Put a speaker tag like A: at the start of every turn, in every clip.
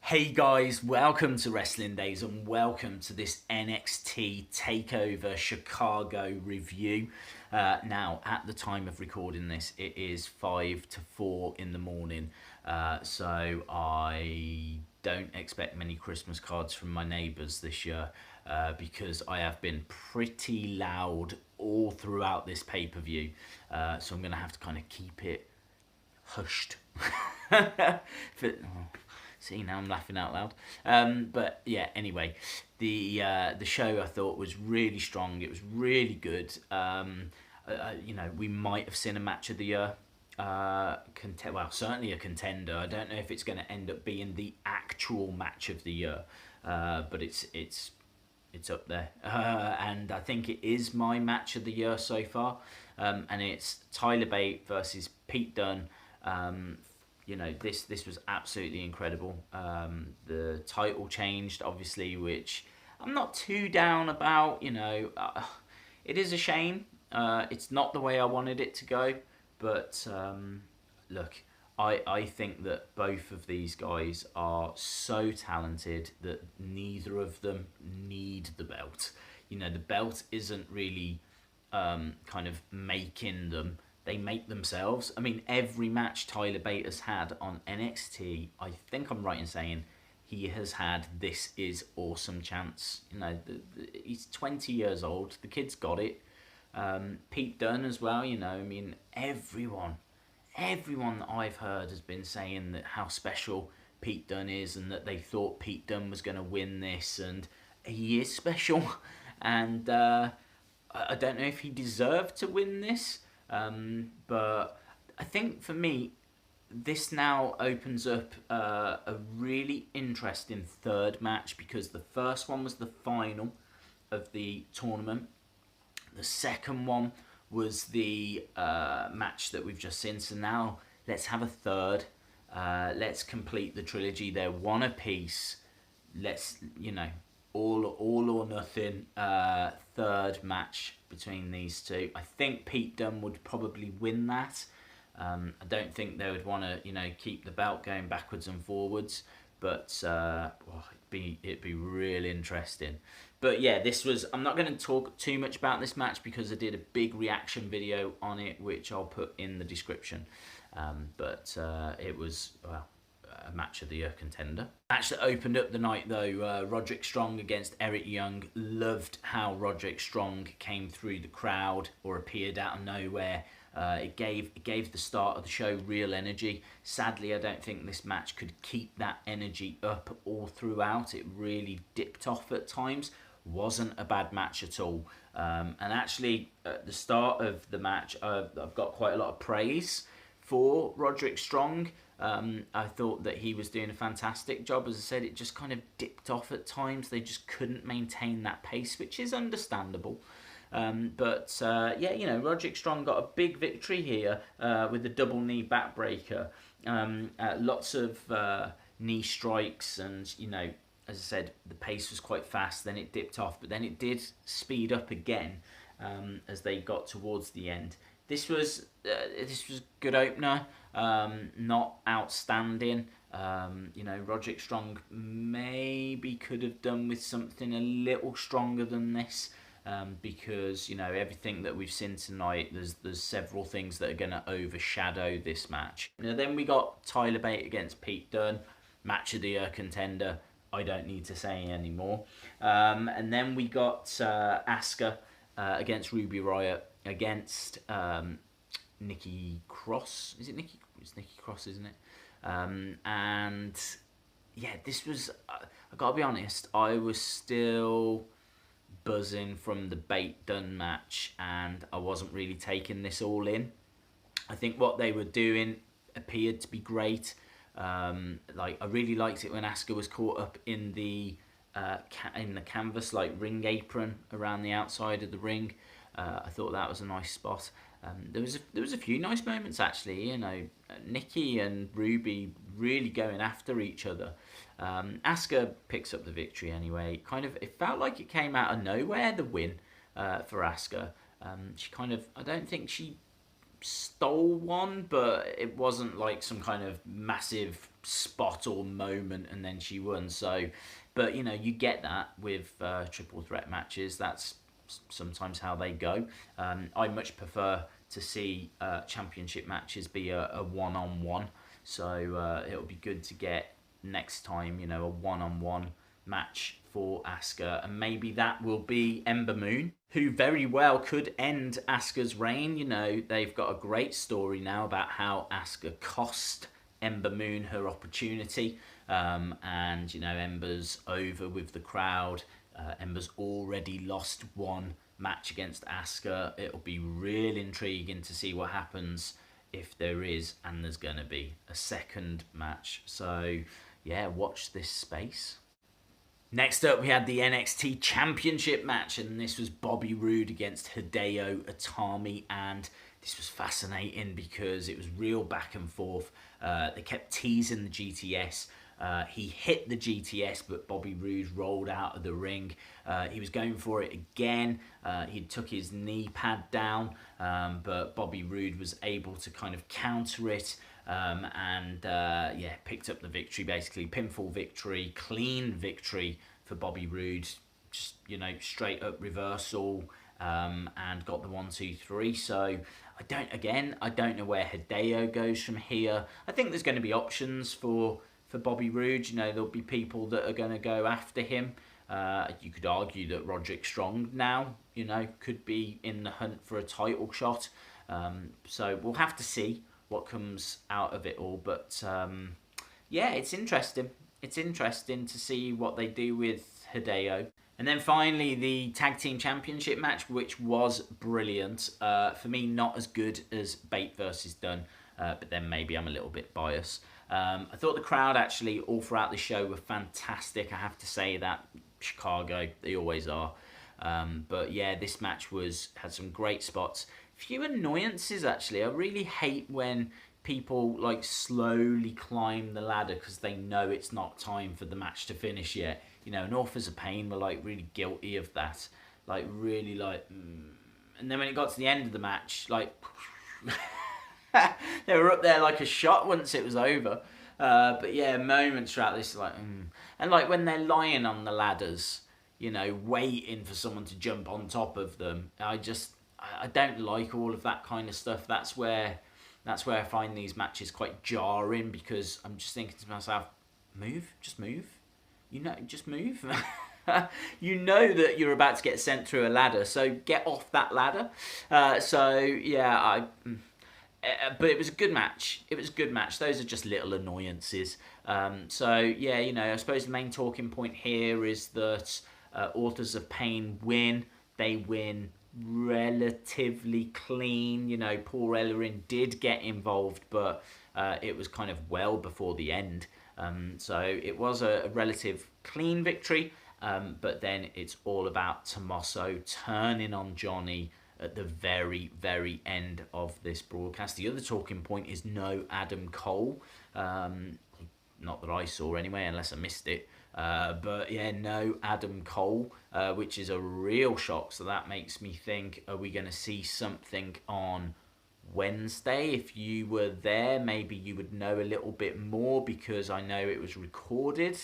A: Hey guys, welcome to Wrestling Days and welcome to this NXT Takeover Chicago review. Now, at the time of recording this, it is 5 to 4 in the morning, so I don't expect many Christmas cards from my neighbours this year because I have been pretty loud all throughout this pay-per-view, so I'm going to have to kind of keep it hushed. See, now I'm laughing out loud. But yeah, anyway, the show I thought was really strong. It was really good. We might have seen a match of the year. Well, certainly a contender. I don't know if it's going to end up being the actual match of the year, but it's up there, and I think it is my match of the year so far. And it's Tyler Bate versus Pete Dunne. This was absolutely incredible. The title changed, obviously, which I'm not too down about. It is a shame. It's not the way I wanted it to go, but look, I think that both of these guys are so talented that neither of them need the belt. The belt isn't really kind of making them. They make themselves. I mean, every match Tyler Bate has had on NXT, I think I'm right in saying he has had "this is awesome" chants. He's 20 years old. The kid's got it. Pete Dunne as well. I mean, everyone that I've heard has been saying that how special Pete Dunne is, and that they thought Pete Dunne was going to win this, and he is special. And I don't know if he deserved to win this. But I think for me, this now opens up a really interesting third match, because the first one was the final of the tournament. The second one was the match that we've just seen. So now let's have a third. Let's complete the trilogy. They're one apiece. Let's, all or nothing third match between these two. I think Pete Dunne would probably win that. I don't think they would want to, keep the belt going backwards and forwards. But it'd be real interesting. But yeah, I'm not going to talk too much about this match because I did a big reaction video on it, which I'll put in the description. But it was, a match of the year contender. Match that opened up the night though, Roderick Strong against Eric Young. Loved how Roderick Strong came through the crowd, or appeared out of nowhere. It gave the start of the show real energy. Sadly, I don't think this match could keep that energy up all throughout. It really dipped off at times. Wasn't a bad match at all. And actually, at the start of the match, I've got quite a lot of praise for Roderick Strong. I thought that he was doing a fantastic job. As I said, it just kind of dipped off at times. They just couldn't maintain that pace, which is understandable. But Roderick Strong got a big victory here with the double knee backbreaker. Lots of knee strikes, and as I said, the pace was quite fast. Then it dipped off, but then it did speed up again as they got towards the end. This was a good opener, not outstanding. Roderick Strong maybe could have done with something a little stronger than this, because everything that we've seen tonight, there's several things that are going to overshadow this match. Then we got Tyler Bate against Pete Dunne, match of the year contender. I don't need to say anymore. And then we got Asuka against Ruby Riott against Nikki Cross. Is it Nikki? It's Nikki Cross, isn't it? And yeah, this was. I gotta be honest. I was still buzzing from the Bate Dunne match, and I wasn't really taking this all in. I think what they were doing appeared to be great. I really liked it when Asuka was caught up in the canvas, like ring apron around the outside of the ring. I thought that was a nice spot. There was a few nice moments actually. Nikki and Ruby really going after each other. Asuka picks up the victory anyway. It felt like it came out of nowhere, the win for Asuka. I don't think she stole one, but it wasn't like some kind of massive spot or moment, and then she won. So, but you know, you get that with triple threat matches. That's sometimes how they go. I much prefer to see championship matches be a one-on-one. So it'll be good to get next time, you know, a one-on-one match for Asuka, and maybe that will be Ember Moon, who very well could end Asuka's reign. You know, they've got a great story now about how Asuka cost Ember Moon her opportunity, and you know, Ember's over with the crowd. Ember's already lost one match against Asuka. It'll be real intriguing to see what happens if there is, and there's going to be, a second match. So yeah, watch this space. Next up, we had the NXT Championship match, and this was Bobby Roode against Hideo Itami, and this was fascinating because it was real back and forth. They kept teasing the GTS. He hit the GTS, but Bobby Roode rolled out of the ring. He was going for it again. He took his knee pad down, but Bobby Roode was able to kind of counter it. Yeah, picked up the victory, basically. Pinfall victory, clean victory for Bobby Roode. Just, you know, straight up reversal, and got the 1, 2, 3. So I don't know where Hideo goes from here. I think there's going to be options for Bobby Roode. You know, there'll be people that are going to go after him. You could argue that Roderick Strong now, you know, could be in the hunt for a title shot. So we'll have to see what comes out of it all. But yeah, it's interesting. It's interesting to see what they do with Hideo. And then finally, the Tag Team Championship match, which was brilliant. For me, not as good as Bate versus Dunn, but then maybe I'm a little bit biased. I thought the crowd actually all throughout the show were fantastic. I have to say that. Chicago, they always are. But yeah, this match had some great spots. Few annoyances actually. I really hate when people like slowly climb the ladder because they know it's not time for the match to finish yet. You know, and Authors of Pain were like really guilty of that. Like really like, and then when it got to the end of the match, like they were up there like a shot once it was over. But yeah, moments throughout this like, and like when they're lying on the ladders, you know, waiting for someone to jump on top of them. I don't like all of that kind of stuff. That's where I find these matches quite jarring, because I'm just thinking to myself, just move. You know, just move. You know that you're about to get sent through a ladder, so get off that ladder. So yeah, but it was a good match. Those are just little annoyances. So yeah, you know, I suppose the main talking point here is that Authors of Pain win. They win relatively clean. You know, Paul Ellering did get involved, but it was kind of well before the end. So it was a relative clean victory. But then it's all about Tommaso turning on Johnny at the very, very end of this broadcast. The other talking point is no Adam Cole. Not that I saw anyway, unless I missed it. But yeah, no Adam Cole, which is a real shock. So that makes me think, are we going to see something on Wednesday? If you were there, maybe you would know a little bit more, because I know it was recorded.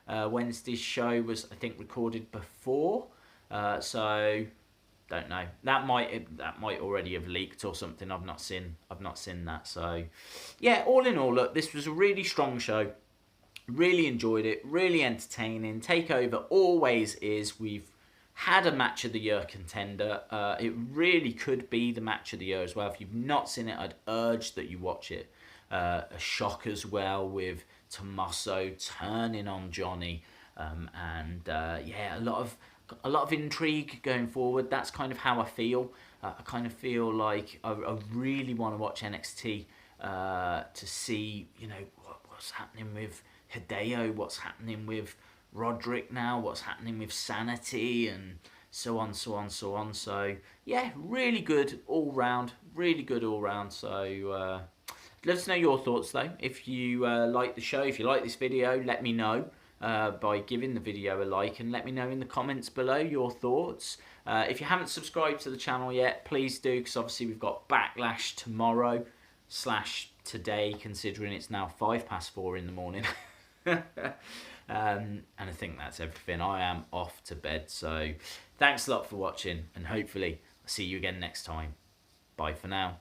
A: Wednesday's show was, I think, recorded before. So don't know. That might already have leaked or something. I've not seen that. So yeah, all in all, look, this was a really strong show. Really enjoyed it. Really entertaining. Takeover always is. We've had a match of the year contender. It really could be the match of the year as well. If you've not seen it, I'd urge that you watch it. A shock as well with Tommaso turning on Johnny, yeah, a lot of intrigue going forward. That's kind of how I feel. I kind of feel like I really want to watch NXT to see, you know, what's happening with Hideo, what's happening with Roderick now, what's happening with Sanity, and so on. So yeah, really good all round. So let us know your thoughts though. If you like the show, if you like this video, let me know by giving the video a like, and let me know in the comments below your thoughts. If you haven't subscribed to the channel yet, please do, because obviously we've got Backlash tomorrow. / today, considering it's now 4:05 in the morning. And I think that's everything. I am off to bed. So thanks a lot for watching, and hopefully I'll see you again next time. Bye for now.